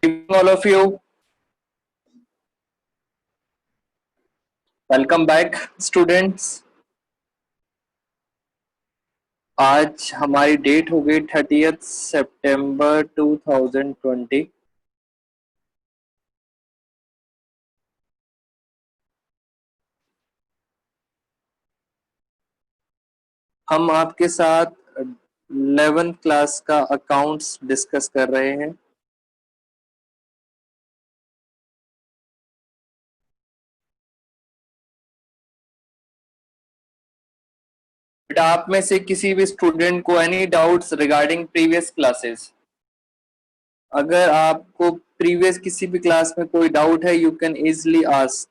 evening, all of you. Welcome back, students. आज हमारी date हो गई 30 सितंबर 2020। हम आपके साथ 11th क्लास का अकाउंट्स डिस्कस कर रहे हैं। बेटा, आप में से किसी भी स्टूडेंट को any doubts regarding previous classes? अगर आपको प्रीवियस किसी भी क्लास में कोई डाउट है, यू कैन इजिली आस्क।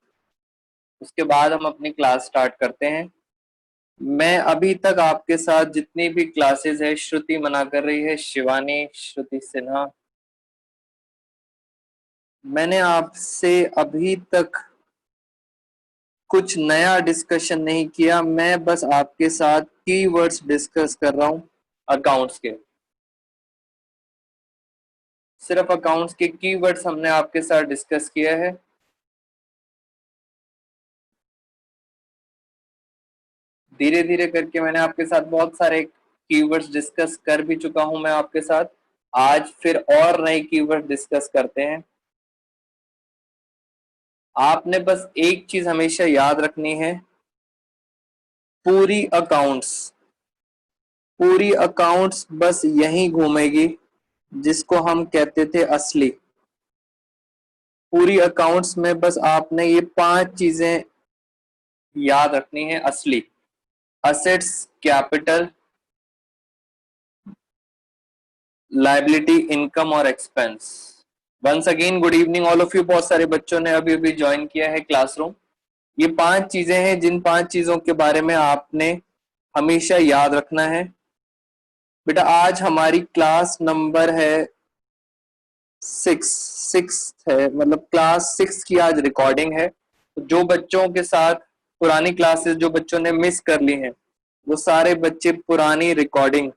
उसके बाद हम अपनी क्लास स्टार्ट करते हैं। मैं अभी तक आपके साथ जितनी भी क्लासेस है, श्रुति मना कर रही है, शिवानी, श्रुति सिन्हा, मैंने आपसे अभी तक कुछ नया डिस्कशन नहीं किया। मैं बस आपके साथ कीवर्ड्स डिस्कस कर रहा हूं अकाउंट्स के। सिर्फ अकाउंट्स के कीवर्ड्स हमने आपके साथ डिस्कस किया है। धीरे धीरे करके मैंने आपके साथ बहुत सारे कीवर्ड्स डिस्कस कर भी चुका हूं मैं आपके साथ। आज फिर और नए कीवर्ड डिस्कस करते हैं। आपने बस एक चीज हमेशा याद रखनी है, पूरी अकाउंट्स बस यहीं घूमेगी जिसको हम कहते थे असली। पूरी अकाउंट्स में बस आपने ये 5 चीजें याद रखनी है असली: असेट्स, कैपिटल, लायबिलिटी, इनकम और expense. Once again good evening all of you. बहुत सारे बच्चों ने अभी अभी ज्वाइन किया है क्लासरूम। ये 5 चीजें हैं जिन 5 चीजों के बारे में आपने हमेशा याद रखना है। बेटा, आज हमारी क्लास नंबर है 6 है, मतलब क्लास 6 की आज रिकॉर्डिंग है। तो जो बच्चों के साथ पुरानी क्लासेस जो बच्चों ने मिस कर ली हैं, वो सारे बच्चे पुरानी रिकॉर्डिंग,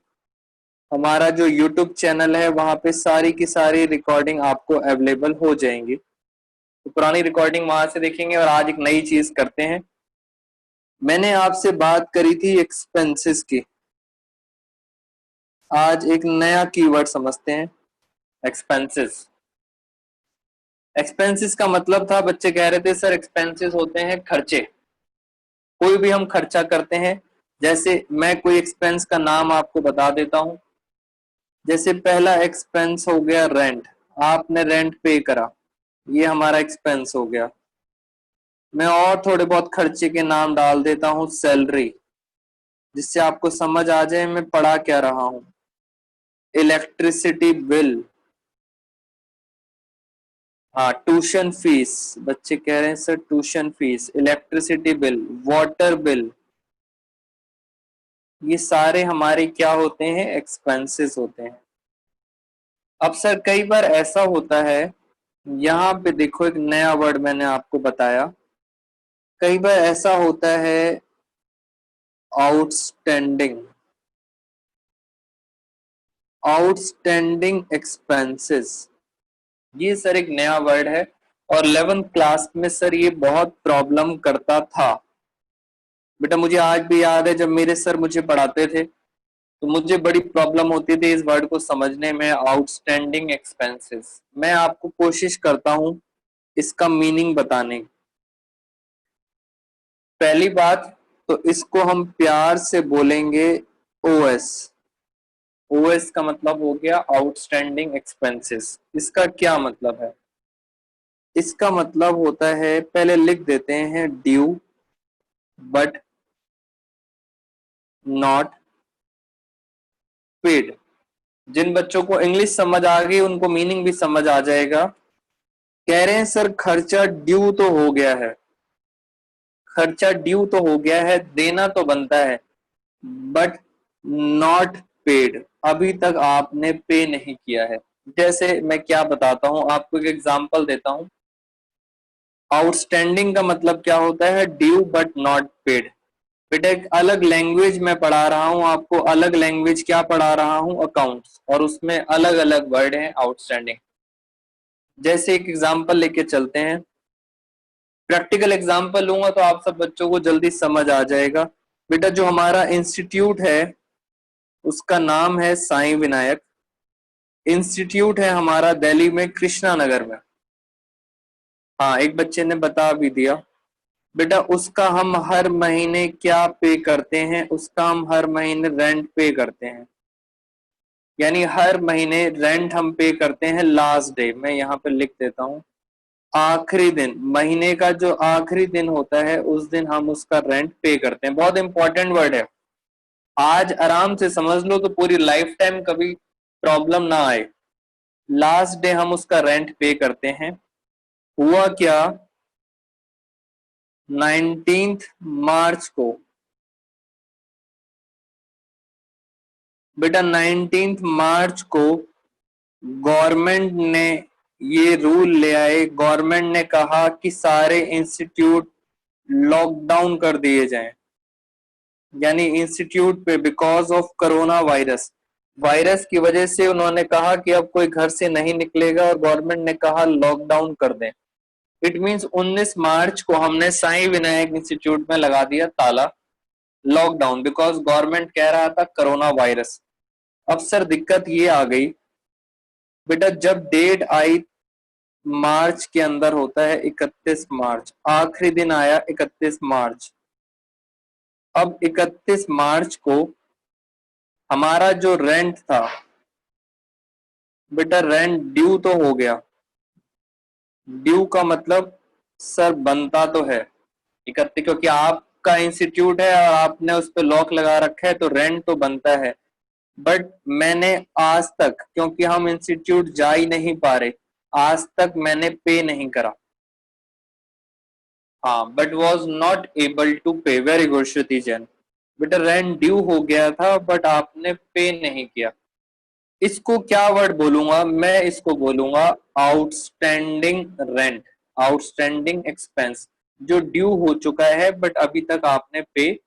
हमारा जो YouTube चैनल है वहां पे सारी की सारी रिकॉर्डिंग आपको अवेलेबल हो जाएंगी। तो पुरानी रिकॉर्डिंग वहां से देखेंगे। और आज एक नई चीज करते हैं। मैंने आपसे बात करी थी एक्सपेंसेस की। आज एक नया कीवर्ड समझते हैं, एक्सपेंसेस। एक्सपेंसेस का मतलब था, बच्चे कह रहे थे सर एक्सपेंसेस होते हैं खर्चे। कोई भी हम खर्चा करते हैं, जैसे मैं कोई एक्सपेंस का नाम आपको बता देता हूं। जैसे पहला एक्सपेंस हो गया रेंट। आपने रेंट पे करा, ये हमारा एक्सपेंस हो गया। मैं और थोड़े बहुत खर्चे के नाम डाल देता हूं, सैलरी, जिससे आपको समझ आ जाए मैं पढ़ा क्या रहा हूं। इलेक्ट्रिसिटी बिल, हाँ ट्यूशन फीस, बच्चे कह रहे हैं sir tuition fees, electricity bill, water bill, ये सारे हमारे क्या होते हैं, एक्सपेंसेस होते हैं। अब सर कई बार ऐसा होता है, यहाँ पे देखो एक नया वर्ड मैंने आपको बताया। कई बार ऐसा होता है आउटस्टैंडिंग एक्सपेंसेस, ये सर एक नया वर्ड है। और 11th क्लास में सर ये बहुत प्रॉब्लम करता था। बेटा मुझे आज भी याद है, जब मेरे सर मुझे पढ़ाते थे तो मुझे बड़ी प्रॉब्लम होती थी इस वर्ड को समझने में, आउटस्टैंडिंग एक्सपेंसेस। मैं आपको कोशिश करता हूं इसका मीनिंग बताने की। पहली बात तो इसको हम प्यार से बोलेंगे ओएस। ओएस का मतलब हो गया आउटस्टैंडिंग एक्सपेंसेस। इसका क्या मतलब है? इसका मतलब होता है, पहले लिख देते हैं, ड्यू बट नॉट पेड। जिन बच्चों को इंग्लिश समझ आ गई उनको मीनिंग भी समझ आ जाएगा। कह रहे हैं सर खर्चा ड्यू तो हो गया है, खर्चा ड्यू तो हो गया है, देना तो बनता है, बट नॉट पेड, अभी तक आपने पे नहीं किया है। जैसे मैं क्या बताता हूं आपको, एक एग्जांपल देता हूं। आउटस्टैंडिंग का मतलब क्या होता है, ड्यू बट नॉट पेड। बेटा एक अलग लैंग्वेज में पढ़ा रहा हूं आपको, अलग लैंग्वेज क्या पढ़ा रहा हूं, अकाउंट्स, और उसमें अलग अलग वर्ड है आउटस्टैंडिंग। जैसे एक एग्जांपल लेके चलते हैं, प्रैक्टिकल एग्जांपल लूंगा तो आप सब बच्चों को जल्दी समझ आ जाएगा। बेटा जो हमारा इंस्टीट्यूट है उसका नाम है साईं विनायक। इंस्टीट्यूट है हमारा दिल्ली में कृष्णा नगर में। हाँ, एक बच्चे ने बता भी दिया। बेटा उसका हम हर महीने क्या पे करते हैं, उसका हम हर महीने रेंट पे करते हैं। यानी हर महीने रेंट हम पे करते हैं लास्ट डे, मैं यहाँ पे लिख देता हूँ, आखिरी दिन, महीने का जो आखिरी दिन होता है उस दिन हम उसका रेंट पे करते हैं। बहुत इंपॉर्टेंट वर्ड है, आज आराम से समझ लो तो पूरी लाइफ टाइम कभी प्रॉब्लम ना आए। लास्ट डे हम उसका रेंट पे करते हैं। हुआ क्या, 19 मार्च को, बेटा 19 मार्च को गवर्नमेंट ने ये रूल ले आए, गवर्नमेंट ने कहा कि सारे इंस्टीट्यूट लॉकडाउन कर दिए जाएं। यानी इंस्टीट्यूट पे because of corona virus, virus की वजह से उन्होंने कहा कि अब कोई घर से नहीं निकलेगा और गवर्नमेंट ने कहा लॉकडाउन कर दें। इट मींस 19 मार्च को हमने साईं विनायक इंस्टीट्यूट में लगा दिया ताला, लॉकडाउन, बिकॉज गवर्नमेंट कह रहा था कोरोना वायरस। अब सर दिक्कत ये आ गई, बेटा जब डेट आई मार्च के अंदर होता है 31 मार्च, आखिरी दिन आया 31 मार्च। अब 31 मार्च को हमारा जो रेंट था, बेटा रेंट ड्यू तो हो गया। ड्यू का मतलब सर बनता तो है 31, क्योंकि आपका इंस्टीट्यूट है और आपने उस पर लॉक लगा रखा है तो रेंट तो बनता है। बट मैंने आज तक, क्योंकि हम इंस्टीट्यूट जा ही नहीं पा रहे, आज तक मैंने पे नहीं करा। हाँ, but was not able to pay. Very good Shruti Jain. बेटा रेंट ड्यू हो गया था बट आपने पे नहीं किया। इसको क्या वर्ड बोलूंगा मैं, इसको बोलूंगा आउटस्टैंडिंग रेंट, आउटस्टैंडिंग एक्सपेंस, जो ड्यू हो चुका है बट अभी तक आपने पे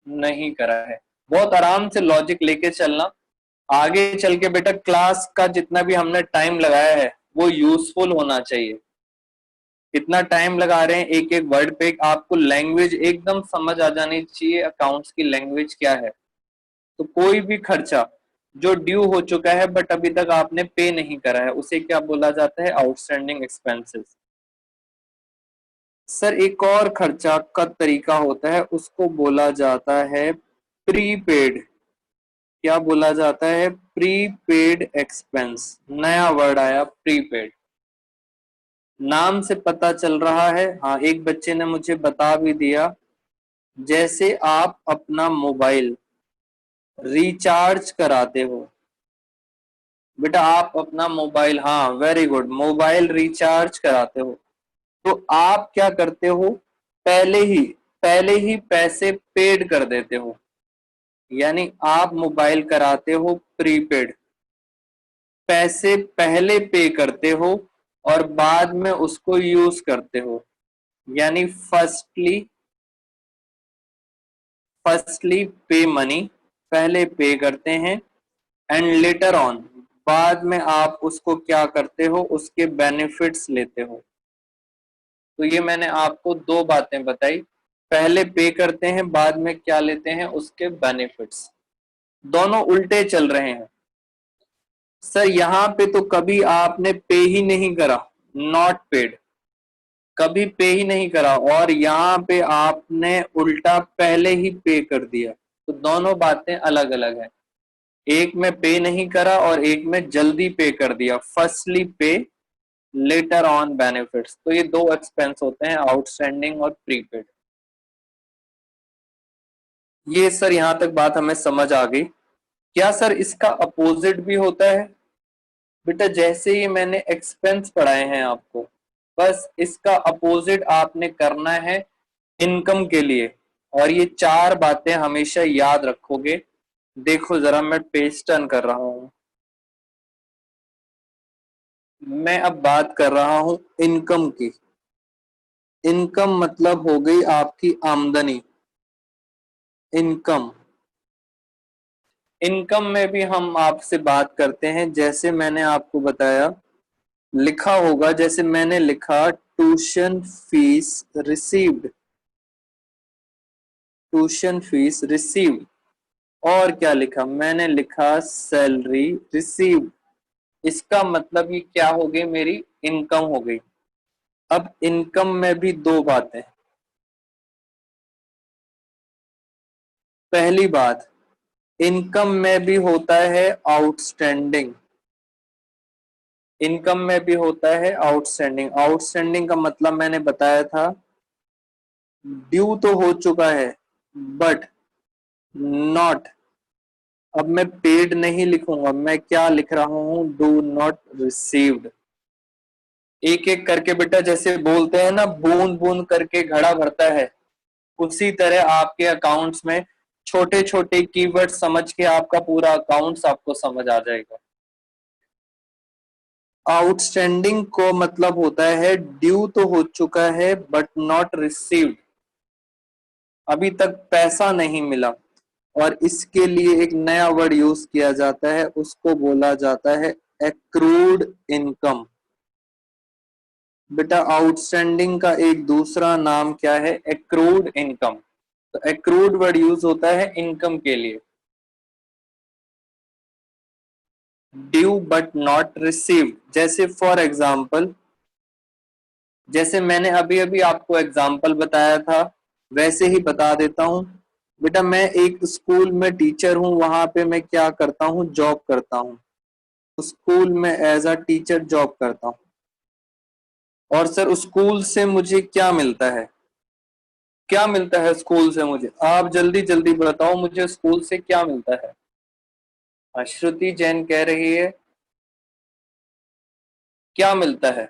नहीं करा है। बहुत आराम से लॉजिक लेके चलना, आगे चल के बेटा क्लास का जितना भी हमने टाइम लगाया है वो यूजफुल होना चाहिए। कितना टाइम लगा रहे हैं एक एक वर्ड पे, आपको लैंग्वेज एकदम समझ आ जानी चाहिए, अकाउंट्स की लैंग्वेज क्या है। तो कोई भी खर्चा जो ड्यू हो चुका है बट अभी तक आपने पे नहीं करा है उसे क्या बोला जाता है, आउटस्टैंडिंग एक्सपेंसेस। सर एक और खर्चा का तरीका होता है, उसको बोला जाता है प्रीपेड। क्या बोला जाता है, प्रीपेड एक्सपेंस। नया वर्ड आया प्रीपेड, नाम से पता चल रहा है। हाँ, एक बच्चे ने मुझे बता भी दिया, जैसे आप अपना मोबाइल रिचार्ज कराते हो। बेटा आप अपना मोबाइल, हाँ वेरी गुड, मोबाइल रिचार्ज कराते हो तो आप क्या करते हो, पहले ही पहले ही पैसे पेड कर देते हो। यानी आप मोबाइल कराते हो प्रीपेड, पैसे पहले पे करते हो और बाद में उसको यूज करते हो। यानी फर्स्टली पे मनी, पहले पे करते हैं, एंड लेटर ऑन, बाद में आप उसको क्या करते हो, उसके बेनिफिट्स लेते हो। तो ये मैंने आपको दो बातें बताई, पहले पे करते हैं बाद में क्या लेते हैं, उसके बेनिफिट्स। दोनों उल्टे चल रहे हैं। सर यहाँ पे तो कभी आपने पे ही नहीं करा, नॉट पेड, कभी पे ही नहीं करा, और यहाँ पे आपने उल्टा पहले ही पे कर दिया। तो दोनों बातें अलग अलग हैं, एक में पे नहीं करा और एक में जल्दी पे कर दिया, फर्स्टली पे लेटर ऑन बेनिफिट्स। तो ये दो एक्सपेंस होते हैं, आउटस्टैंडिंग और प्रीपेड। ये सर यहां तक बात हमें समझ आ गई। क्या सर इसका अपोजिट भी होता है? बेटा जैसे ही मैंने एक्सपेंस पढ़ाए हैं आपको, बस इसका अपोजिट आपने करना है इनकम के लिए। और ये चार बातें हमेशा याद रखोगे। देखो जरा मैं पेज टर्न कर रहा हूं, मैं अब बात कर रहा हूं इनकम की। इनकम मतलब हो गई आपकी आमदनी, इनकम। इनकम में भी हम आपसे बात करते हैं, जैसे मैंने आपको बताया लिखा होगा, जैसे मैंने लिखा tuition fees received, tuition fees received. और क्या लिखा, मैंने लिखा सैलरी रिसीव्ड। इसका मतलब ये क्या हो गई, मेरी इनकम हो गई। अब इनकम में भी दो बातें। पहली बात, इनकम में भी होता है आउटस्टैंडिंग, इनकम में भी होता है आउटस्टैंडिंग। आउटस्टैंडिंग का मतलब मैंने बताया था, ड्यू तो हो चुका है बट नॉट, अब मैं पेड नहीं लिखूंगा, मैं क्या लिख रहा हूं, डू नॉट रिसीव्ड। एक एक करके बेटा, जैसे बोलते हैं ना, बूंद बूंद करके घड़ा भरता है, उसी तरह आपके अकाउंट्स में छोटे छोटे कीवर्ड समझ के आपका पूरा अकाउंट्स आपको समझ आ जाएगा। आउटस्टैंडिंग को मतलब होता है ड्यू तो हो चुका है बट नॉट रिसीव्ड, अभी तक पैसा नहीं मिला। और इसके लिए एक नया वर्ड यूज किया जाता है, उसको बोला जाता है एक्रूड इनकम। बेटा आउटस्टैंडिंग का एक दूसरा नाम क्या है, एक्रूड इनकम। तो एक्रूड वर्ड यूज होता है इनकम के लिए। ड्यू बट नॉट रिसीव्ड, जैसे फॉर एग्जाम्पल, जैसे मैंने अभी अभी आपको एग्जाम्पल बताया था वैसे ही बता देता हूं। बेटा मैं एक स्कूल में टीचर हूं, वहां पे मैं क्या करता हूं, जॉब करता हूं, स्कूल में एज अ टीचर जॉब करता हूं। और सर स्कूल से मुझे क्या मिलता है, क्या मिलता है स्कूल से मुझे, आप जल्दी जल्दी बताओ मुझे स्कूल से क्या मिलता है। श्रुति जैन कह रही है क्या मिलता है।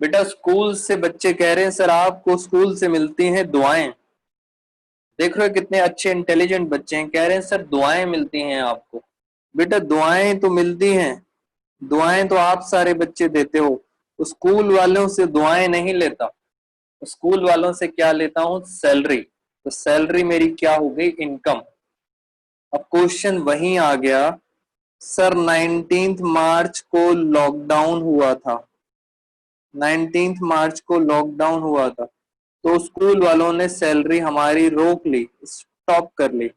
बेटा स्कूल से बच्चे कह रहे हैं सर आपको स्कूल से मिलती हैं दुआएं। देख रहे हो कितने अच्छे इंटेलिजेंट बच्चे हैं, कह रहे हैं सर दुआएं मिलती हैं आपको। बेटा दुआएं तो मिलती हैं, दुआएं तो आप सारे बच्चे देते हो, स्कूल वालों से दुआएं नहीं लेता, स्कूल वालों से क्या लेता हूं, सैलरी। तो सैलरी मेरी क्या हो गई, इनकम। अब क्वेश्चन वहीं आ गया, सर 19 मार्च को लॉकडाउन हुआ था, 19 मार्च को लॉकडाउन हुआ था, तो स्कूल वालों ने सैलरी हमारी रोक ली, स्टॉप कर ली।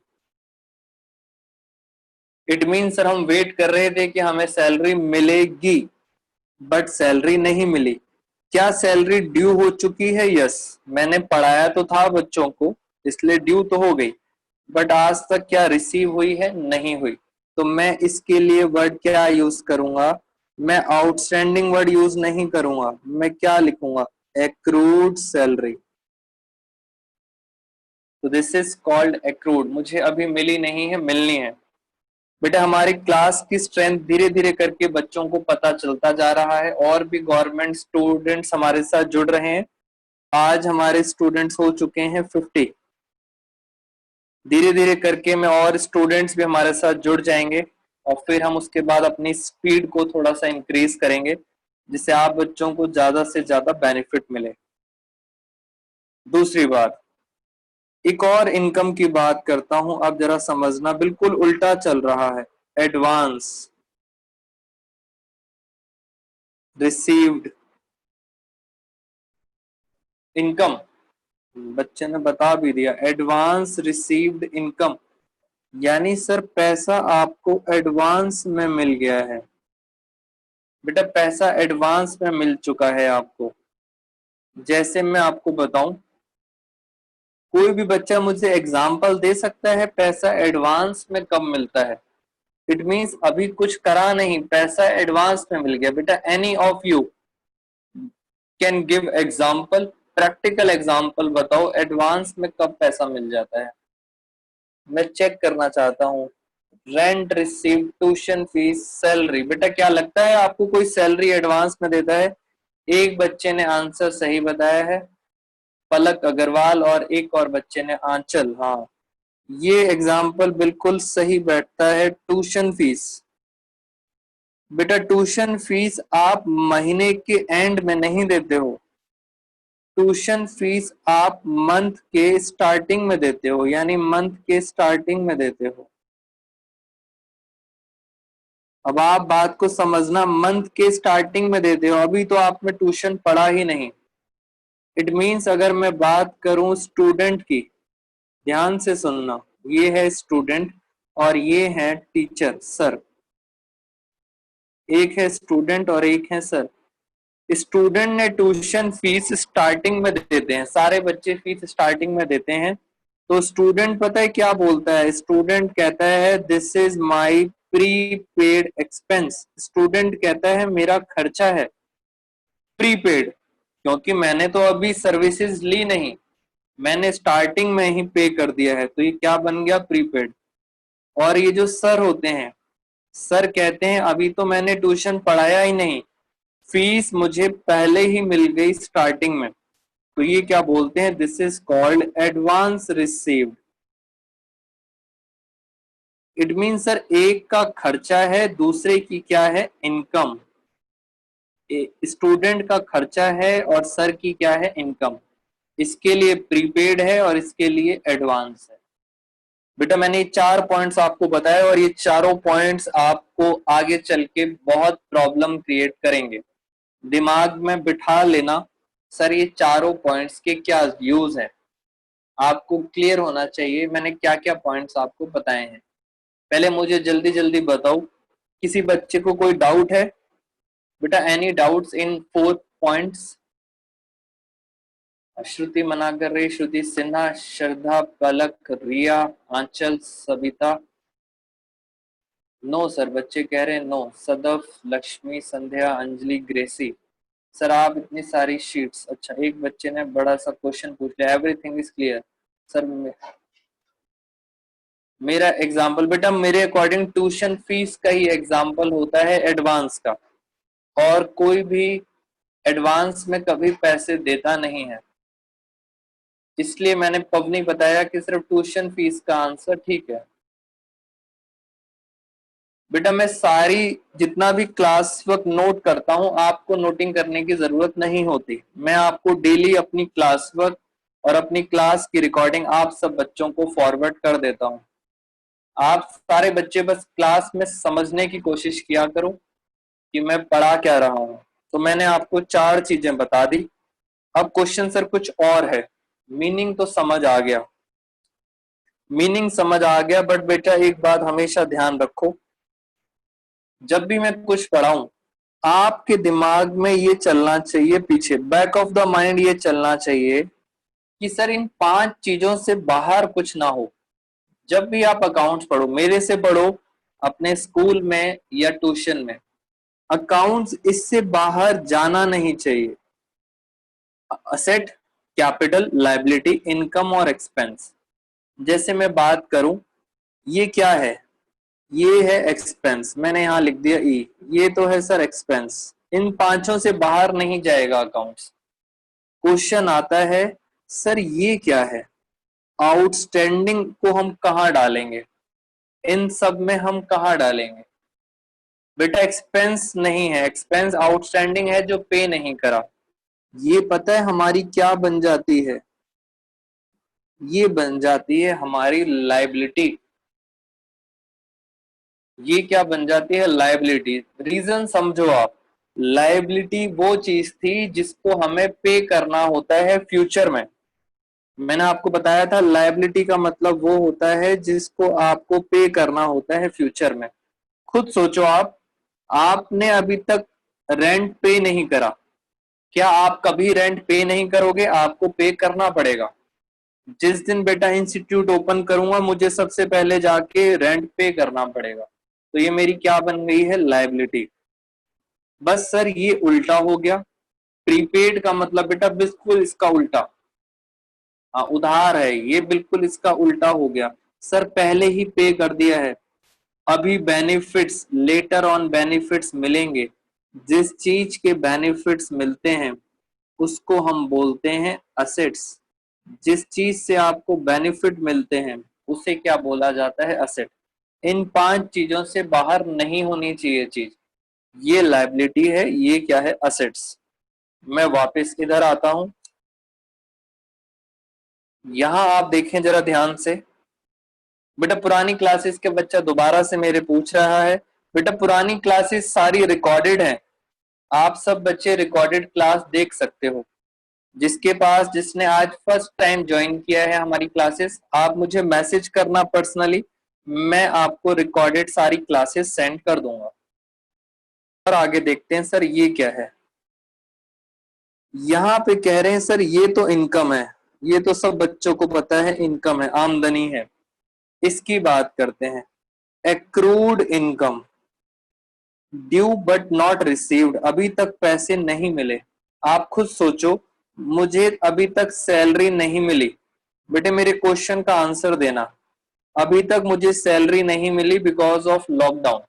इट मीन सर हम वेट कर रहे थे कि हमें सैलरी मिलेगी बट सैलरी नहीं मिली। क्या सैलरी ड्यू हो चुकी है, यस, मैंने पढ़ाया तो था बच्चों को इसलिए ड्यू तो हो गई, बट आज तक क्या रिसीव हुई है, नहीं हुई। तो मैं इसके लिए वर्ड क्या यूज करूंगा, मैं आउटस्टैंडिंग वर्ड यूज नहीं करूंगा, मैं क्या लिखूंगा, एक्रूड सैलरी। तो दिस इज कॉल्ड एक्रूड, मुझे अभी मिली नहीं है, मिलनी है। बेटा हमारी क्लास की स्ट्रेंथ धीरे धीरे करके बच्चों को पता चलता जा रहा है, और भी गवर्नमेंट स्टूडेंट्स हमारे साथ जुड़ रहे हैं। आज हमारे स्टूडेंट्स हो चुके हैं 50। धीरे धीरे करके मैं और स्टूडेंट्स भी हमारे साथ जुड़ जाएंगे, और फिर हम उसके बाद अपनी स्पीड को थोड़ा सा इंक्रीज करेंगे, जिससे आप बच्चों को ज्यादा से ज्यादा बेनिफिट मिले। दूसरी बात, एक और इनकम की बात करता हूं, अब जरा समझना, बिल्कुल उल्टा चल रहा है। एडवांस रिसीव्ड इनकम, बच्चे ने बता भी दिया, एडवांस रिसीव्ड इनकम, यानी सर पैसा आपको एडवांस में मिल गया है। बेटा पैसा एडवांस में मिल चुका है आपको। जैसे मैं आपको बताऊं, कोई भी बच्चा मुझे एग्जांपल दे सकता है पैसा एडवांस में कब मिलता है। इट मींस अभी कुछ करा नहीं, पैसा एडवांस में मिल गया। बेटा any of you can give example, practical example बताओ, एडवांस में कब पैसा मिल जाता है। मैं चेक करना चाहता हूँ। Rent receive, tuition fees, salary. बेटा क्या लगता है आपको कोई सैलरी एडवांस में देता है। एक बच्चे ने आंसर सही बताया है, पलक अग्रवाल, और एक और बच्चे ने आंचल। हाँ, ये एग्जाम्पल बिल्कुल सही बैठता है। ट्यूशन फीस, बेटा ट्यूशन फीस आप महीने के एंड में नहीं देते हो, ट्यूशन फीस आप मंथ के स्टार्टिंग में देते हो, यानी मंथ के स्टार्टिंग में देते हो। अब आप बात को समझना, मंथ के स्टार्टिंग में देते हो, अभी तो आपने ट्यूशन पढ़ा ही नहीं। इट मीन्स अगर मैं बात करूं स्टूडेंट की, ध्यान से सुनना, ये है स्टूडेंट और ये है टीचर सर। एक है स्टूडेंट और एक है सर। स्टूडेंट ने ट्यूशन फीस स्टार्टिंग में देते हैं, सारे बच्चे फीस स्टार्टिंग में देते हैं। तो स्टूडेंट पता है क्या बोलता है? स्टूडेंट कहता है this is my prepaid expense. Student कहता है मेरा खर्चा है प्रीपेड, क्योंकि मैंने तो अभी सर्विसेज ली नहीं, मैंने स्टार्टिंग में ही पे कर दिया है, तो ये क्या बन गया? प्रीपेड। और ये जो सर होते हैं, सर कहते हैं अभी तो मैंने ट्यूशन पढ़ाया ही नहीं, फीस मुझे पहले ही मिल गई स्टार्टिंग में, तो ये क्या बोलते हैं? This is called advance received. It mean sir एक का खर्चा है, दूसरे की क्या है? इनकम। स्टूडेंट का खर्चा है और सर की क्या है? इनकम। इसके लिए प्रीपेड है और इसके लिए एडवांस है। बेटा मैंने ये 4 पॉइंट्स आपको बताए और ये चारों पॉइंट्स आपको आगे चल के बहुत प्रॉब्लम क्रिएट करेंगे। दिमाग में बिठा लेना, सर ये चारों पॉइंट्स के क्या यूज है, आपको क्लियर होना चाहिए मैंने क्या क्या पॉइंट्स आपको बताए हैं। पहले मुझे जल्दी जल्दी बताओ, किसी बच्चे को कोई डाउट है? बेटा एनी डाउट्स इन 4 पॉइंट्स? श्रुति मना कर रही, श्रुति सिन्हा, श्रद्धा, पलक, रिया, आंचल, सविता। नो सर, बच्चे कह रहे हैं नो। सदफ, लक्ष्मी, संध्या, अंजलि, ग्रेसी। सर आप इतनी सारी शीट्स, अच्छा एक बच्चे ने बड़ा सा क्वेश्चन पूछ लिया, एवरीथिंग इज क्लियर। सर मेरा एग्जाम्पल, बेटा मेरे अकॉर्डिंग ट्यूशन फीस का ही एग्जाम्पल होता है एडवांस का, और कोई भी एडवांस में कभी पैसे देता नहीं है, इसलिए मैंने पब नहीं बताया कि सिर्फ ट्यूशन फीस का आंसर ठीक है। बेटा मैं सारी जितना भी क्लास वर्क नोट करता हूं, आपको नोटिंग करने की जरूरत नहीं होती, मैं आपको डेली अपनी क्लास वर्क और अपनी क्लास की रिकॉर्डिंग आप सब बच्चों को फॉरवर्ड कर देता हूं। आप सारे बच्चे बस क्लास में समझने की कोशिश किया करो कि मैं पढ़ा क्या रहा हूं। तो मैंने आपको 4 चीजें बता दी। अब क्वेश्चन सर कुछ और है, मीनिंग तो समझ आ गया, मीनिंग समझ आ गया, बट बेटा एक बात हमेशा ध्यान रखो, जब भी मैं कुछ पढ़ाऊं आपके दिमाग में ये चलना चाहिए, पीछे बैक ऑफ द माइंड ये चलना चाहिए कि सर इन 5 चीजों से बाहर कुछ ना हो। जब भी आप अकाउंट्स पढ़ो, मेरे से पढ़ो, अपने स्कूल में या ट्यूशन में, अकाउंट्स इससे बाहर जाना नहीं चाहिए। असेट, कैपिटल, लायबिलिटी, इनकम और एक्सपेंस। जैसे मैं बात करूं, ये क्या है? ये है एक्सपेंस, मैंने यहां लिख दिया ई, ये तो है सर एक्सपेंस। इन पांचों से बाहर नहीं जाएगा अकाउंट्स। क्वेश्चन आता है सर ये क्या है? आउटस्टैंडिंग को हम कहां डालेंगे? इन सब में हम कहां डालेंगे? बेटा एक्सपेंस नहीं है, एक्सपेंस आउटस्टैंडिंग है जो पे नहीं करा। ये पता है हमारी क्या बन जाती है? ये बन जाती है हमारी लायबिलिटी। ये क्या बन जाती है? लायबिलिटी। रीजन समझो आप, लायबिलिटी वो चीज थी जिसको हमें पे करना होता है फ्यूचर में। मैंने आपको बताया था लायबिलिटी का मतलब वो होता है जिसको आपको पे करना होता है फ्यूचर में। खुद सोचो आप, आपने अभी तक रेंट पे नहीं करा, क्या आप कभी रेंट पे नहीं करोगे? आपको पे करना पड़ेगा। जिस दिन बेटा इंस्टीट्यूट ओपन करूंगा, मुझे सबसे पहले जाके रेंट पे करना पड़ेगा, तो ये मेरी क्या बन गई है? लायबिलिटी। बस सर ये उल्टा हो गया। प्रीपेड का मतलब बेटा बिल्कुल इसका उल्टा, हाँ उधार है, ये बिल्कुल इसका उल्टा हो गया। सर पहले ही पे कर दिया है, अभी बेनिफिट्स, लेटर ऑन बेनिफिट्स मिलेंगे। जिस चीज के बेनिफिट्स मिलते हैं उसको हम बोलते हैं असेट्स। जिस चीज से आपको बेनिफिट मिलते हैं उसे क्या बोला जाता है? असेट। इन 5 चीजों से बाहर नहीं होनी चाहिए चीज, ये लायबिलिटी है, ये क्या है? असेट्स। मैं वापस इधर आता हूं, यहां आप देखें जरा ध्यान से। बेटा पुरानी क्लासेस के बच्चा दोबारा से मेरे पूछ रहा है बेटा पुरानी क्लासेस सारी रिकॉर्डेड हैं, आप सब बच्चे रिकॉर्डेड क्लास देख सकते हो। जिसने आज फर्स्ट टाइम ज्वाइन किया है हमारी क्लासेस, आप मुझे मैसेज करना पर्सनली, मैं आपको रिकॉर्डेड सारी क्लासेस सेंड कर दूंगा। और आगे देखते हैं सर ये क्या है। यहाँ पे कह रहे हैं सर ये तो इनकम है, ये तो सब बच्चों को पता है, इनकम है, आमदनी है। इसकी बात करते हैं, accrued income, due but not received, अभी तक पैसे नहीं मिले। आप खुद सोचो, मुझे अभी तक सैलरी नहीं मिली, बेटे मेरे क्वेश्चन का आंसर देना। अभी तक मुझे सैलरी नहीं मिली बिकॉज ऑफ लॉकडाउन।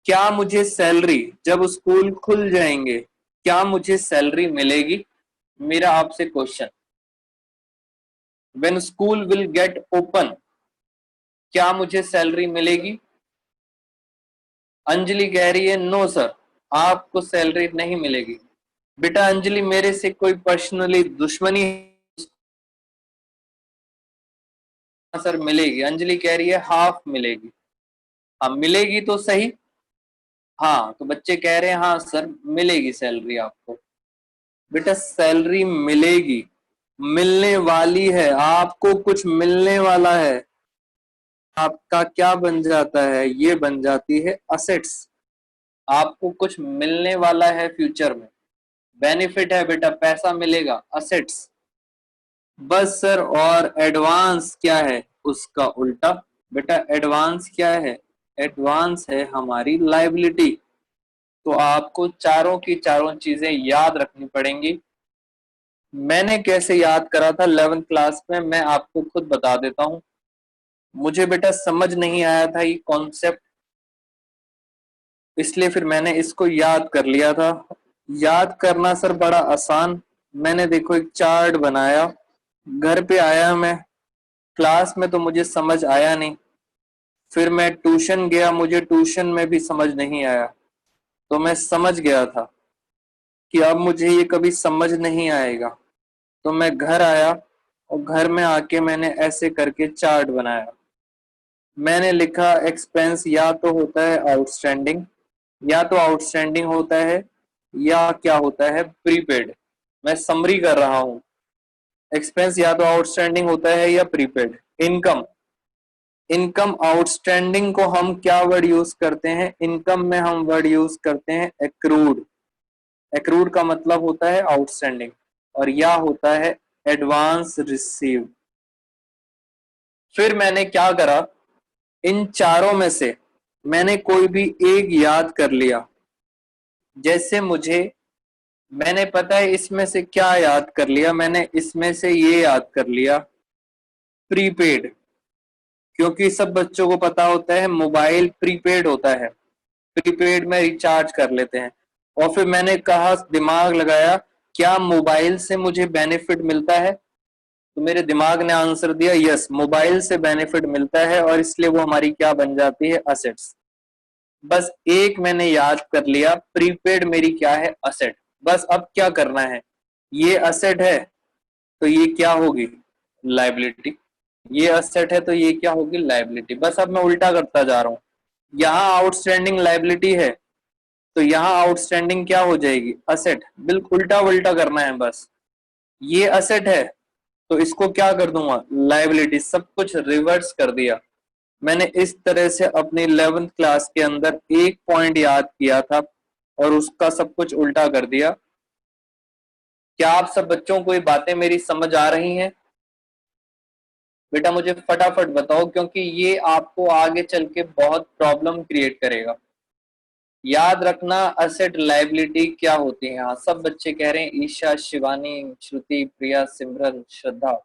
क्या मुझे सैलरी जब स्कूल खुल जाएंगे, क्या मुझे सैलरी मिलेगी? मेरा आपसे question, when school will get open, क्या मुझे सैलरी मिलेगी? अंजलि कह रही है नो सर, आपको सैलरी नहीं मिलेगी। बेटा अंजलि मेरे से कोई पर्सनली दुश्मनी है? सर मिलेगी, अंजलि कह रही है हाफ मिलेगी। हाँ मिलेगी तो सही, हाँ तो बच्चे कह रहे हैं हाँ सर मिलेगी सैलरी आपको। बेटा सैलरी मिलेगी, मिलने वाली है, आपको कुछ मिलने वाला है। आपका क्या बन जाता है, ये बन जाती है असेट्स। आपको कुछ मिलने वाला है फ्यूचर में, बेनिफिट है बेटा, पैसा मिलेगा, असेट्स। बस सर, और एडवांस क्या है? उसका उल्टा। बेटा एडवांस क्या है? एडवांस है हमारी लायबिलिटी। तो आपको चारों की चारों चीजें याद रखनी पड़ेंगी। मैंने कैसे याद करा था 11th क्लास में, मैं आपको खुद बता देता हूं। मुझे बेटा समझ नहीं आया था ये कॉन्सेप्ट, इसलिए फिर मैंने इसको याद कर लिया था। याद करना सर बड़ा आसान। मैंने देखो एक चार्ट बनाया, घर पे आया मैं, क्लास में तो मुझे समझ आया नहीं, फिर मैं ट्यूशन गया, मुझे ट्यूशन में भी समझ नहीं आया। तो मैं समझ गया था कि अब मुझे ये कभी समझ नहीं आएगा। तो मैं घर आया और घर में आके मैंने ऐसे करके चार्ट बनाया। मैंने लिखा एक्सपेंस या तो होता है आउटस्टैंडिंग, या तो आउटस्टैंडिंग होता है, या क्या होता है प्रीपेड। मैं समरी कर रहा हूं, एक्सपेंस या तो आउटस्टैंडिंग होता है या प्रीपेड। इनकम, इनकम आउटस्टैंडिंग को हम क्या वर्ड यूज करते हैं? इनकम में हम वर्ड यूज करते हैं एक्रूड। एक्रूड का मतलब होता है आउटस्टैंडिंग, और या होता है एडवांस रिसीव्ड। फिर मैंने क्या करा, इन चारों में से मैंने कोई भी एक याद कर लिया। जैसे मैंने पता है इसमें से क्या याद कर लिया, मैंने इसमें से ये याद कर लिया, प्रीपेड। क्योंकि सब बच्चों को पता होता है मोबाइल प्रीपेड होता है, प्रीपेड में रिचार्ज कर लेते हैं। और फिर मैंने कहा, दिमाग लगाया, क्या मोबाइल से मुझे बेनिफिट मिलता है? तो मेरे दिमाग ने आंसर दिया यस, मोबाइल से बेनिफिट मिलता है, और इसलिए वो हमारी क्या बन जाती है? असेट्स। बस एक मैंने याद कर लिया, प्रीपेड मेरी क्या है? असेट। बस अब क्या करना है, ये असेट है तो ये क्या होगी? लायबिलिटी। ये असेट है तो ये क्या होगी? लायबिलिटी। बस अब मैं उल्टा करता जा रहा हूं, यहाँ आउटस्टैंडिंग लायबिलिटी है तो यहाँ आउटस्टैंडिंग क्या हो जाएगी? असेट। बिल्कुल उल्टा उल्टा करना है बस। ये असेट है तो इसको क्या कर दूंगा? लायबिलिटी। सब कुछ रिवर्स कर दिया। मैंने इस तरह से अपनी 11th क्लास के अंदर एक पॉइंट याद किया था और उसका सब कुछ उल्टा कर दिया। क्या आप सब बच्चों को ये बातें मेरी समझ आ रही हैं? बेटा मुझे फटाफट बताओ, क्योंकि ये आपको आगे चल के बहुत प्रॉब्लम क्रिएट करेगा। याद रखना असेट लायबिलिटी क्या होती है। हाँ सब बच्चे कह रहे हैं, ईशा, शिवानी, श्रुति, प्रिया, सिमरन, श्रद्धा।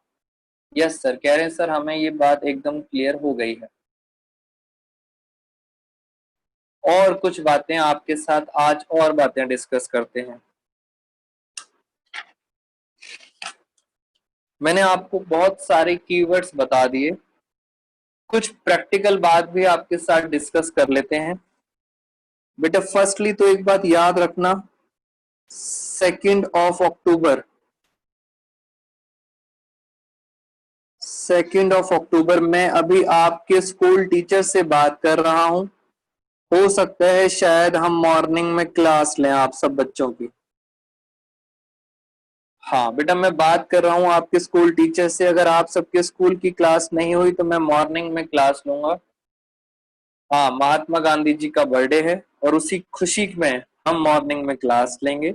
यस सर, कह रहे हैं सर हमें ये बात एकदम क्लियर हो गई है। और कुछ बातें आपके साथ आज और बातें डिस्कस करते हैं। मैंने आपको बहुत सारे कीवर्ड्स बता दिए, कुछ प्रैक्टिकल बात भी आपके साथ डिस्कस कर लेते हैं। बेटा फर्स्टली तो एक बात याद रखना, 2 अक्टूबर, 2 अक्टूबर मैं अभी आपके स्कूल टीचर से बात कर रहा हूं। हो सकता है शायद हम मॉर्निंग में क्लास लें आप सब बच्चों की। हाँ बेटा, मैं बात कर रहा हूँ आपके स्कूल टीचर से, अगर आप सबके स्कूल की क्लास नहीं हुई तो मैं मॉर्निंग में क्लास लूंगा। हाँ, महात्मा गांधी जी का बर्थडे है और उसी खुशी में हम मॉर्निंग में क्लास लेंगे।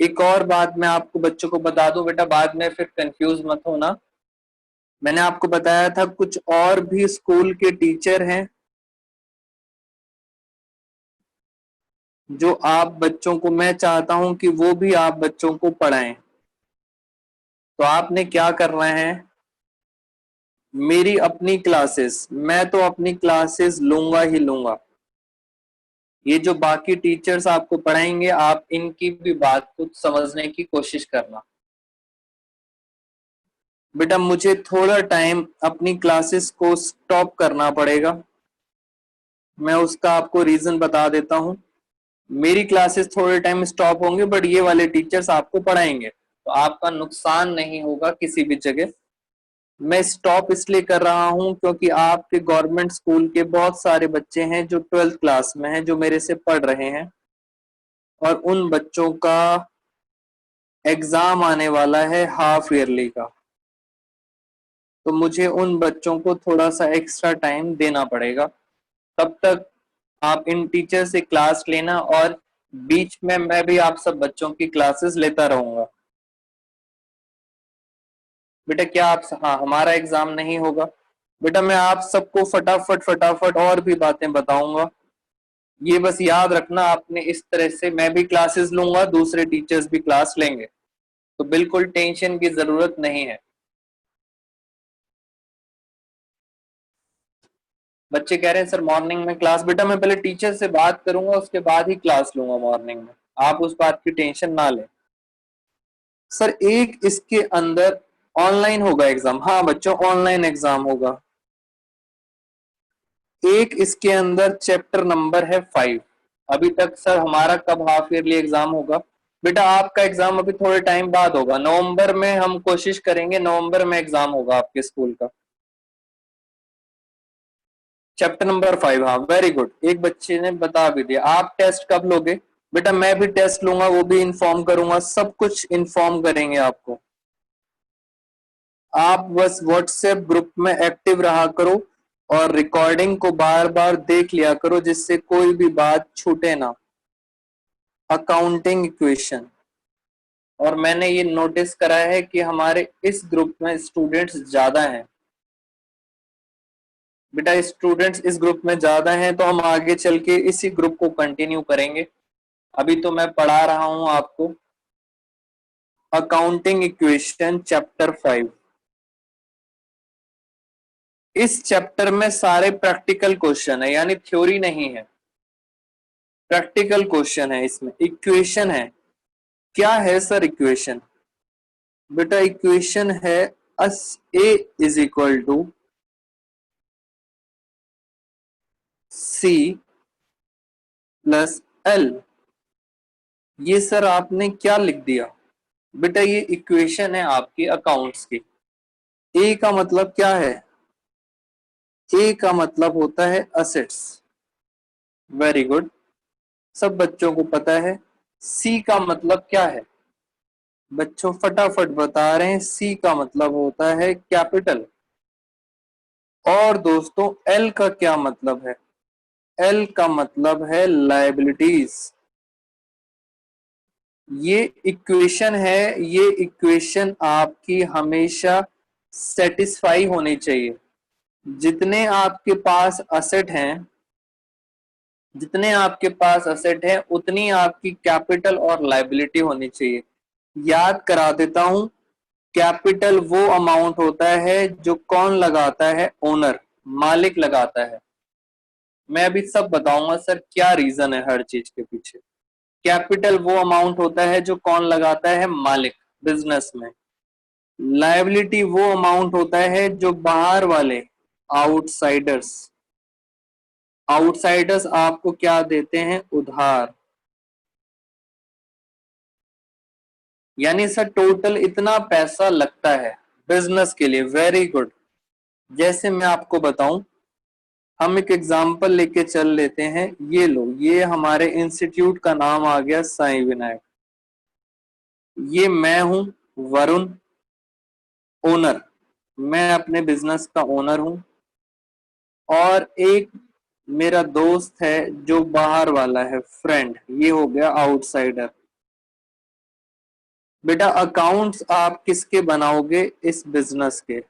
एक और बात मैं आपको बच्चों को बता दूं बेटा, बाद में फिर कंफ्यूज मत होना। मैंने आपको बताया था कुछ और भी स्कूल के टीचर हैं जो आप बच्चों को, मैं चाहता हूं कि वो भी आप बच्चों को पढ़ाएं। तो आपने क्या करना है, मेरी अपनी क्लासेस, मैं तो अपनी क्लासेस लूंगा ही लूंगा। ये जो बाकी टीचर्स आपको पढ़ाएंगे आप इनकी भी बात को समझने की कोशिश करना। बेटा मुझे थोड़ा टाइम अपनी क्लासेस को स्टॉप करना पड़ेगा, मैं उसका आपको रीजन बता देता हूं। मेरी क्लासेस थोड़े टाइम स्टॉप होंगे बट ये वाले टीचर्स आपको पढ़ाएंगे, तो आपका नुकसान नहीं होगा किसी भी जगह। मैं स्टॉप इसलिए कर रहा हूं क्योंकि आपके गवर्नमेंट स्कूल के बहुत सारे बच्चे हैं जो 12th क्लास में हैं, जो मेरे से पढ़ रहे हैं, और उन बच्चों का एग्जाम आने वाला है हाफ ईयरली का। तो मुझे उन बच्चों को थोड़ा सा एक्स्ट्रा टाइम देना पड़ेगा। तब तक आप इन टीचर से क्लास लेना और बीच में मैं भी आप सब बच्चों की क्लासेस लेता रहूंगा। बेटा क्या आप, हाँ, हमारा एग्जाम नहीं होगा। बेटा मैं आप सबको फटाफट फटाफट और भी बातें बताऊंगा, ये बस याद रखना आपने, इस तरह से मैं भी क्लासेस लूंगा, दूसरे टीचर्स भी क्लास लेंगे, तो बिल्कुल टेंशन की जरूरत नहीं है। बच्चे कह रहे हैं सर मॉर्निंग में क्लास, बेटा मैं पहले टीचर से बात करूंगा उसके बाद ही क्लास लूंगा मॉर्निंग में, आप उस बात की टेंशन ना लें। सर एक इसके अंदर ऑनलाइन होगा एग्जाम, हाँ बच्चों ऑनलाइन एग्जाम होगा। एक इसके अंदर चैप्टर नंबर है 5। अभी तक सर हमारा कब हाफ ईयरली एग्जाम होगा? बेटा आपका एग्जाम अभी थोड़े टाइम बाद होगा, नवंबर में हम कोशिश करेंगे, नवंबर में एग्जाम होगा आपके स्कूल का। चैप्टर नंबर 5, हाँ वेरी गुड, एक बच्चे ने बता भी दिया। आप टेस्ट कब लोगे? बेटा मैं भी टेस्ट लूंगा, वो भी इन्फॉर्म करूंगा, सब कुछ इन्फॉर्म करेंगे आपको। आप बस व्हाट्सएप ग्रुप में एक्टिव रहा करो और रिकॉर्डिंग को बार बार देख लिया करो जिससे कोई भी बात छूटे ना। अकाउंटिंग इक्वेशन, और मैंने ये नोटिस करा है कि हमारे इस ग्रुप में स्टूडेंट्स ज्यादा हैं। बेटा स्टूडेंट्स इस ग्रुप में ज्यादा हैं तो हम आगे चल के इसी ग्रुप को कंटिन्यू करेंगे। अभी तो मैं पढ़ा रहा हूं आपको अकाउंटिंग इक्वेशन चैप्टर 5। इस चैप्टर में सारे प्रैक्टिकल क्वेश्चन है, यानी थ्योरी नहीं है, प्रैक्टिकल क्वेश्चन है। इसमें इक्वेशन है। क्या है सर इक्वेशन? बेटा इक्वेशन है as A is equal to C plus L. ये सर आपने क्या लिख दिया? बेटा ये इक्वेशन है आपकी अकाउंट्स की। ए का मतलब क्या है? ए का मतलब होता है असेट्स। वेरी गुड, सब बच्चों को पता है। सी का मतलब क्या है? बच्चों फटाफट बता रहे हैं, सी का मतलब होता है कैपिटल। और दोस्तों एल का क्या मतलब है? एल का मतलब है लायबिलिटीज। ये इक्वेशन है, ये इक्वेशन आपकी हमेशा सेटिस्फाई होनी चाहिए। जितने आपके पास असेट हैं, जितने आपके पास असेट है उतनी आपकी कैपिटल और लायबिलिटी होनी चाहिए। याद करा देता हूं, कैपिटल वो अमाउंट होता है जो कौन लगाता है? ओनर, मालिक लगाता है। मैं अभी सब बताऊंगा सर क्या रीजन है हर चीज के पीछे। कैपिटल वो अमाउंट होता है जो कौन लगाता है? मालिक, बिजनेस में। लायबिलिटी वो अमाउंट होता है जो बाहर वाले, आउटसाइडर्स, आउटसाइडर्स आपको क्या देते हैं? उधार। यानी सर टोटल इतना पैसा लगता है बिजनेस के लिए। Very good. जैसे मैं आपको बताऊं, हम एक एग्जाम्पल लेके चल लेते हैं। ये लो, ये हमारे इंस्टीट्यूट का नाम आ गया साईं विनायक। ये मैं हूं वरुण, ओनर। मैं अपने बिजनेस का ओनर हूं। और एक मेरा दोस्त है जो बाहर वाला है, फ्रेंड, ये हो गया आउटसाइडर। बेटा अकाउंट्स आप किसके बनाओगे? इस बिजनेस के।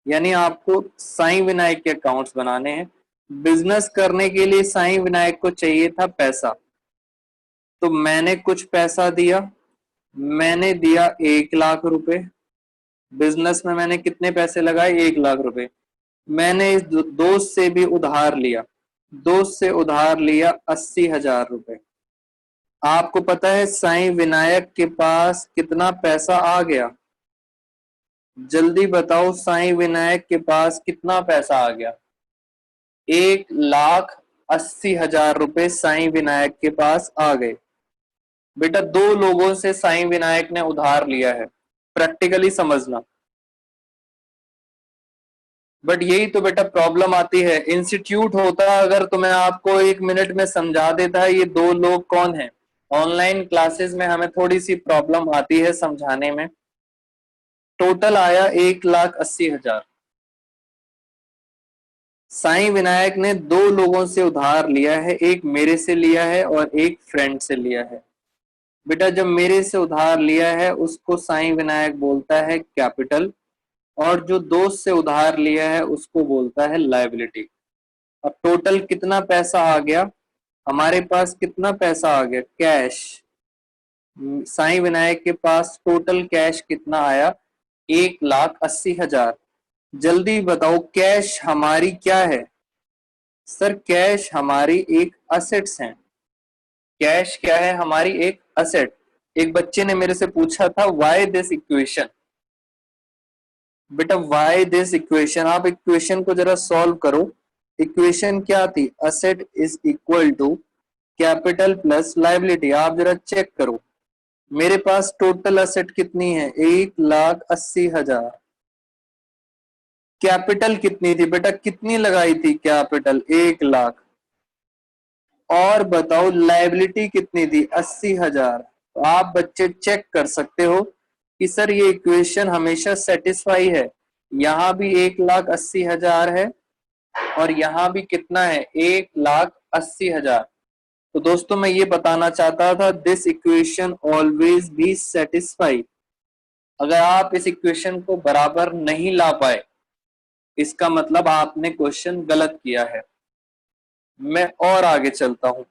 यानी आपको साईं विनायक के अकाउंट्स बनाने हैं। बिजनेस करने के लिए साईं विनायक को चाहिए था पैसा, तो मैंने कुछ पैसा दिया। मैंने दिया 1 लाख रुपए। बिजनेस में मैंने कितने पैसे लगाए? 1 लाख रुपए। मैंने इस दोस्त से भी उधार लिया। दोस्त से उधार लिया 80,000 रुपए। आपको पता है साईं विनायक के पास कितना पैसा आ गया? जल्दी बताओ, साईं विनायक के पास कितना पैसा आ गया? 1,80,000 रुपए साईं विनायक के पास आ गए। बेटा 2 लोगों से साईं विनायक ने उधार लिया है, प्रैक्टिकली समझना। बट यही तो बेटा प्रॉब्लम आती है। इंस्टीट्यूट होता अगर तो मैं आपको 1 मिनट में समझा देता है ये 2 लोग कौन है। ऑनलाइन क्लासेस में हमें थोड़ी सी प्रॉब्लम आती है समझाने में। टोटल आया 1,80,000। साईं विनायक ने 2 लोगों से उधार लिया है, एक मेरे से लिया है और एक फ्रेंड से लिया है। बेटा जब मेरे से उधार लिया है उसको साईं विनायक बोलता है कैपिटल, और जो दोस्त से उधार लिया है उसको बोलता है लायबिलिटी। अब टोटल कितना पैसा आ गया? हमारे पास कितना पैसा आ गया? कैश। साईं विनायक के पास टोटल कैश कितना आया? 1,80,000। जल्दी बताओ कैश हमारी क्या है? सर कैश हमारी एक असेट्स है। कैश क्या है? हमारी एक असेट। एक बच्चे ने मेरे से पूछा था व्हाई दिस इक्वेशन। बेटा व्हाई दिस इक्वेशन, आप इक्वेशन को जरा सॉल्व करो। इक्वेशन क्या थी? Asset is equal to capital plus liability. आप जरा चेक करो, मेरे पास टोटल असेट कितनी है? 1,80,000। कैपिटल कितनी थी? बेटा कितनी लगाई थी कैपिटल? 1 लाख। और बताओ लायबिलिटी कितनी थी? 80,000। तो आप बच्चे चेक कर सकते हो कि सर ये इक्वेशन हमेशा सेटिस्फाई है। यहां भी 1,80,000 है और यहां भी कितना है? 1,80,000। तो दोस्तों मैं ये बताना चाहता था, this equation always be satisfy. अगर आप इस इक्वेशन को बराबर नहीं ला पाए इसका मतलब आपने क्वेश्चन गलत किया है। मैं और आगे चलता हूं।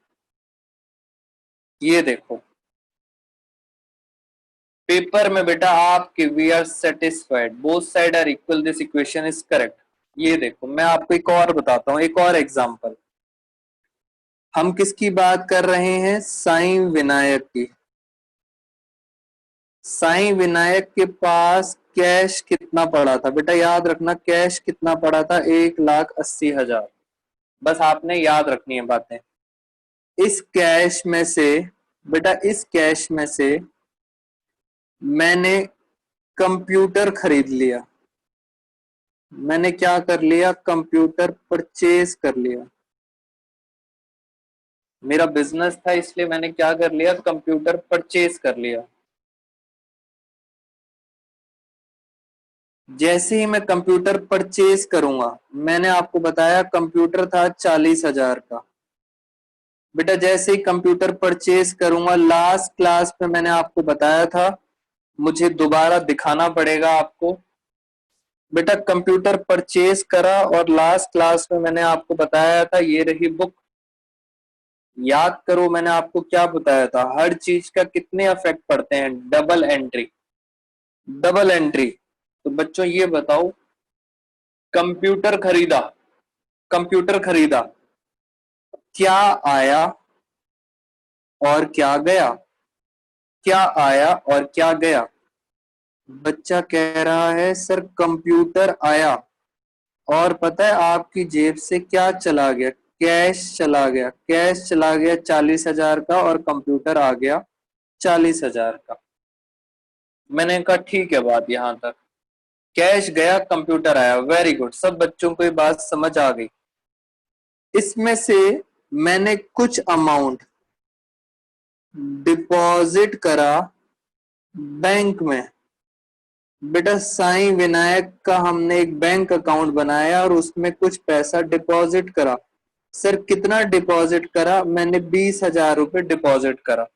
ये देखो पेपर में बेटा आपके we are satisfied, both side are equal, this equation is correct. ये देखो मैं आपको एक और बताता हूं, एक और एग्जांपल। हम किसकी बात कर रहे हैं? साईं विनायक की। साईं विनायक के पास कैश कितना पड़ा था? बेटा याद रखना कैश कितना पड़ा था? 1,80,000। बस आपने याद रखनी है बातें। इस कैश में से, बेटा इस कैश में से मैंने कंप्यूटर खरीद लिया। मैंने क्या कर लिया? कंप्यूटर परचेज कर लिया। मेरा बिजनेस था इसलिए मैंने क्या कर लिया? कंप्यूटर परचेज कर लिया। जैसे ही मैं कंप्यूटर परचेज करूंगा, मैंने आपको बताया कंप्यूटर था 40,000 का। बेटा जैसे ही कंप्यूटर परचेज करूंगा, लास्ट क्लास में मैंने आपको बताया था मुझे दोबारा दिखाना पड़ेगा आपको। बेटा कंप्यूटर परचेज करा और लास्ट क्लास में मैंने आपको बताया था ये रही बुक। याद करो मैंने आपको क्या बताया था, हर चीज का कितने इफेक्ट पड़ते हैं? Double entry. Double entry. तो बच्चों ये बताओ, कंप्यूटर खरीदा, कंप्यूटर खरीदा, क्या आया और क्या गया? क्या आया और क्या गया? बच्चा कह रहा है सर कंप्यूटर आया और पता है आपकी जेब से क्या चला गया? कैश चला गया। कैश चला गया 40,000 का और कंप्यूटर आ गया 40,000 का। मैंने कहा ठीक है बात यहां तक। कैश गया, कंप्यूटर आया। वेरी गुड, सब बच्चों को ये बात समझ आ गई। इसमें से मैंने कुछ अमाउंट डिपॉजिट करा बैंक में। बेटा साईं विनायक का हमने एक बैंक अकाउंट बनाया और उसमें कुछ पैसा डिपॉजिट करा। सर कितना डिपॉजिट करा? मैंने 20,000 रुपए डिपॉजिट करा।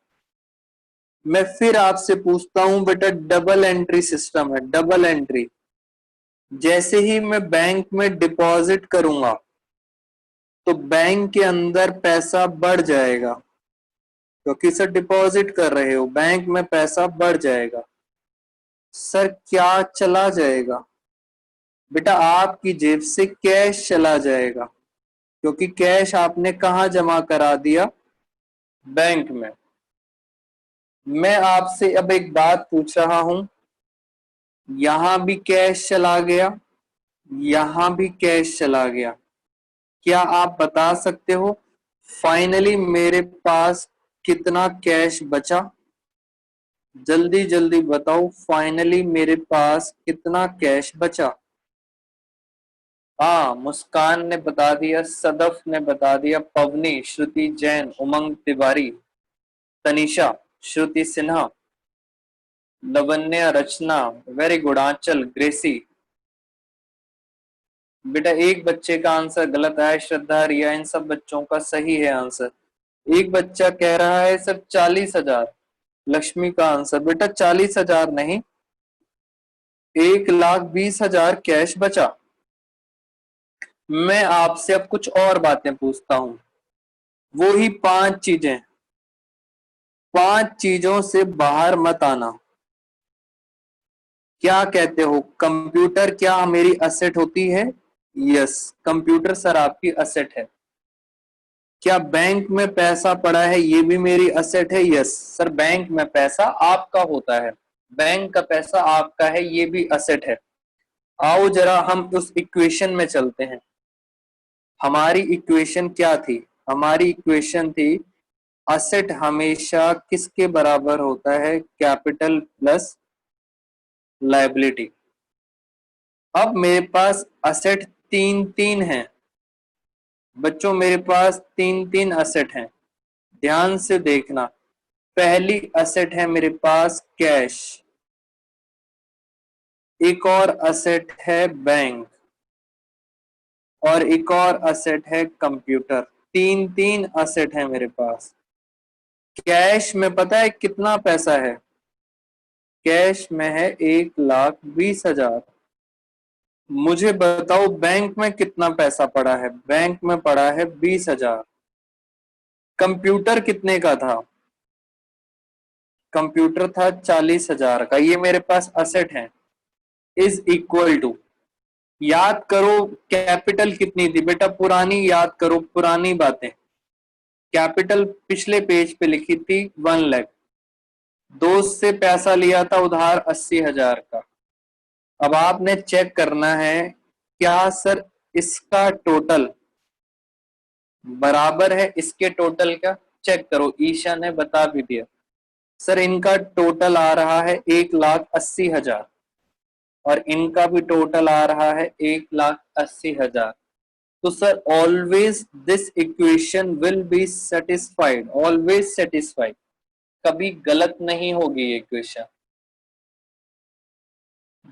मैं फिर आपसे पूछता हूं बेटा, डबल एंट्री सिस्टम है, डबल एंट्री। जैसे ही मैं बैंक में डिपॉजिट करूंगा तो बैंक के अंदर पैसा बढ़ जाएगा, क्योंकि सर डिपॉजिट कर रहे हो, बैंक में पैसा बढ़ जाएगा। सर क्या चला जाएगा? बेटा आपकी जेब से कैश चला जाएगा, क्योंकि कैश आपने कहां जमा करा दिया? बैंक में। मैं आपसे अब एक बात पूछ रहा हूं, यहां भी कैश चला गया, यहां भी कैश चला गया। क्या आप बता सकते हो फाइनली मेरे पास कितना कैश बचा? जल्दी जल्दी बताओ, फाइनली मेरे पास कितना कैश बचा? हाँ, मुस्कान ने बता दिया, सदफ ने बता दिया, पवनी, श्रुति जैन, उमंग तिवारी, तनिषा, श्रुति सिन्हा, लवन्या, रचना, वेरी गुड, आंचल, ग्रेसी। बेटा एक बच्चे का आंसर गलत है, श्रद्धा, रिया, इन सब बच्चों का सही है आंसर। एक बच्चा कह रहा है सर 40,000, लक्ष्मी का आंसर बेटा 40,000 नहीं, 1,20,000 कैश बचा। मैं आपसे अब कुछ और बातें पूछता हूं, वो ही 5 चीजें, 5 चीजों से बाहर मत आना। क्या कहते हो, कंप्यूटर क्या मेरी असेट होती है? यस, कंप्यूटर सर आपकी असेट है। क्या बैंक में पैसा पड़ा है ये भी मेरी असेट है? यस सर, बैंक में पैसा आपका होता है, बैंक का पैसा आपका है, ये भी असेट है। आओ जरा हम उस इक्वेशन में चलते हैं। हमारी इक्वेशन क्या थी? हमारी इक्वेशन थी असेट हमेशा किसके बराबर होता है? Capital plus liability. अब मेरे पास असेट तीन तीन है बच्चों, मेरे पास तीन तीन असेट हैं, ध्यान से देखना। पहली असेट है मेरे पास कैश, एक और असेट है बैंक, और एक और असेट है कंप्यूटर। तीन तीन असेट है मेरे पास। कैश में पता है कितना पैसा है? कैश में है 1,20,000। मुझे बताओ बैंक में कितना पैसा पड़ा है? बैंक में पड़ा है 20,000। कंप्यूटर कितने का था? कंप्यूटर था 40,000 का। ये मेरे पास असेट है, इज इक्वल टू, याद करो कैपिटल कितनी थी बेटा, पुरानी याद करो, पुरानी बातें। कैपिटल पिछले पेज पे लिखी थी 1 लाख। दोस्त से पैसा लिया था उधार 80,000 का। अब आपने चेक करना है क्या सर इसका टोटल बराबर है इसके टोटल का? चेक करो, ईशा ने बता भी दिया। सर इनका टोटल आ रहा है 1,80,000 और इनका भी टोटल आ रहा है 1,80,000। तो sir always this equation will be satisfied, always satisfied, कभी गलत नहीं होगी ये equation.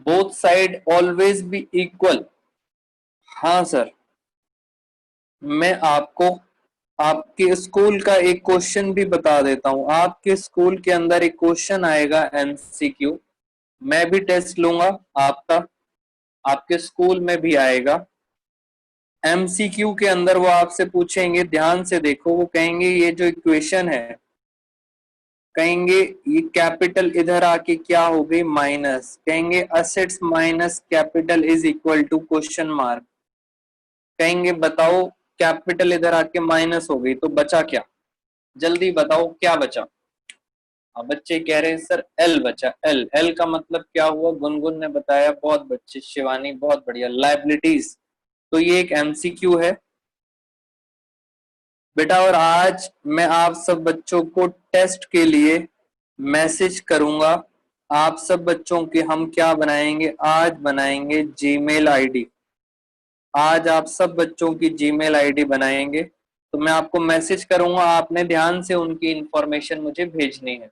Both side always be equal. हाँ सर, मैं आपको आपके स्कूल का एक क्वेश्चन भी बता देता हूं। आपके स्कूल के अंदर एक क्वेश्चन आएगा एमसीक्यू, मैं भी टेस्ट लूंगा आपका, आपके स्कूल में भी आएगा। एमसीक्यू के अंदर वो आपसे पूछेंगे, ध्यान से देखो, वो कहेंगे ये जो इक्वेशन है, कहेंगे ये कैपिटल इधर आके क्या हो गई? माइनस। कहेंगे assets minus capital is equal to question mark. कहेंगे बताओ कैपिटल इधर आके माइनस हो गई तो बचा क्या? जल्दी बताओ क्या बचा? हाँ बच्चे कह रहे हैं सर एल बचा। एल, एल का मतलब क्या हुआ? गुनगुन ने बताया, बहुत बच्चे, शिवानी बहुत बढ़िया, लायबिलिटीज। तो ये एक एमसीक्यू है बेटा। और आज मैं आप सब बच्चों को टेस्ट के लिए मैसेज करूंगा, आप सब बच्चों की हम क्या बनाएंगे, आज बनाएंगे जीमेल आईडी। आज आप सब बच्चों की जीमेल आईडी बनाएंगे, तो मैं आपको मैसेज करूंगा, आपने ध्यान से उनकी इंफॉर्मेशन मुझे भेजनी है।